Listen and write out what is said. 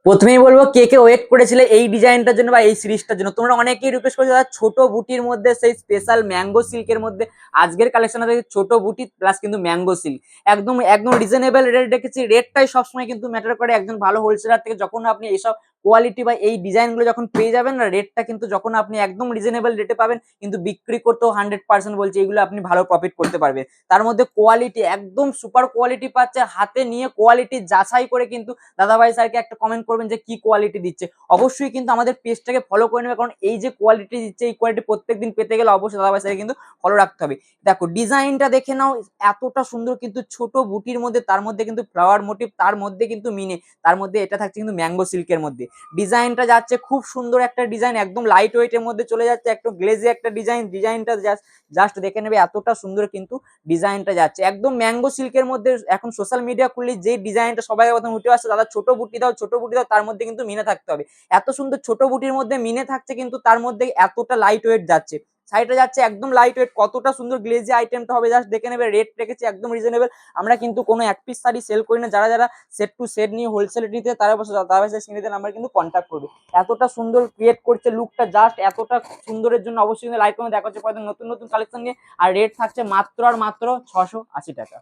প্রথমেই বলবো কে কে ওয়েট করেছিলে এই ডিজাইনটার জন্য বা এই সিরিজটার জন্য। তোমরা অনেকেই রিকোয়েস্ট করেছো দাদা ছোট বুটির মধ্যে সেই স্পেশাল ম্যাঙ্গো সিল্কের মধ্যে। আজকের কালেকশন আছে ছোট বুটি প্লাস কিন্তু ম্যাঙ্গো সিল্ক, একদম একদম রিজনেবল রেট রেখেছি। রেটটাই সবসময় কিন্তু ম্যাটার করে। একজন ভালো হোলসেলার থেকে যখন আপনি এইসব কোয়ালিটি বা এই ডিজাইনগুলো যখন পেয়ে যাবেন না, রেটটা কিন্তু যখন আপনি একদম রিজনেবল রেটে পাবেন, কিন্তু বিক্রি করতেও 100% বলছি এগুলো আপনি ভালো প্রফিট করতে পারবেন। তার মধ্যে কোয়ালিটি একদম সুপার কোয়ালিটি পাচ্ছে, হাতে নিয়ে কোয়ালিটি যাচাই করে কিন্তু দাদাভাই স্যারকে একটা কমেন্ট করবেন যে কি কোয়ালিটি দিচ্ছে। অবশ্যই কিন্তু আমাদের পেজটাকে ফলো করে নেবে, কারণ এই যে কোয়ালিটি দিচ্ছে এই কোয়ালিটি প্রত্যেকদিন পেতে গেলে অবশ্যই দাদাভাই স্যারকে কিন্তু ফলো রাখতে হবে। দেখো ডিজাইনটা দেখে নাও, এতটা সুন্দর কিন্তু ছোট বুটির মধ্যে, তার মধ্যে কিন্তু ফ্লাওয়ার মোটিভ, তার মধ্যে কিন্তু মিনে, তার মধ্যে এটা থাকছে কিন্তু ম্যাঙ্গো সিল্কের মধ্যে। ডিজাইনটা যাচ্ছে খুব সুন্দর একটা ডিজাইন, একদম লাইট ওয়েটের মধ্যে চলে যাচ্ছে, একটু গ্লেজি একটা ডিজাইন। ডিজাইনটা জাস্ট দেখে নেবে, এতটা সুন্দর কিন্তু ডিজাইনটা যাচ্ছে একদম ম্যাঙ্গো সিল্কের মধ্যে। এখন সোশ্যাল মিডিয়া খুললে যে ডিজাইনটা সবাই প্রথম উঠে আসছে, দাদা ছোট বুটি দাও ছোট বুটি দাও, তার মধ্যে কিন্তু মিনে থাকতে হবে। এত সুন্দর ছোট বুটির মধ্যে মিনে থাকছে, কিন্তু তার মধ্যে এতটা লাইট ওয়েট যাচ্ছে, সাইডে যাচ্ছে একদম লাইট ওয়েট। কতটা সুন্দর গ্লেজি আইটেমটা হবে জাস্ট দেখে নেবে। রেট রেখেছি একদম রিজনেবল। আমরা কিন্তু কোনো এক পিস শাড়ি সেল করি না, যারা যারা সেট টু সেট নিয়ে হোলসেল নিতে তারা স্ক্রিনে নাম্বার কিন্তু কন্ট্যাক্ট করবে। এতটা সুন্দর ক্রিয়েট করছে লুকটা, জাস্ট এতটা সুন্দরের জন্য অবশ্যই কিন্তু লাইক করে দেখা হচ্ছে নতুন নতুন কালেকশন নিয়ে। আর রেট থাকছে মাত্র আর মাত্র 680 টাকা।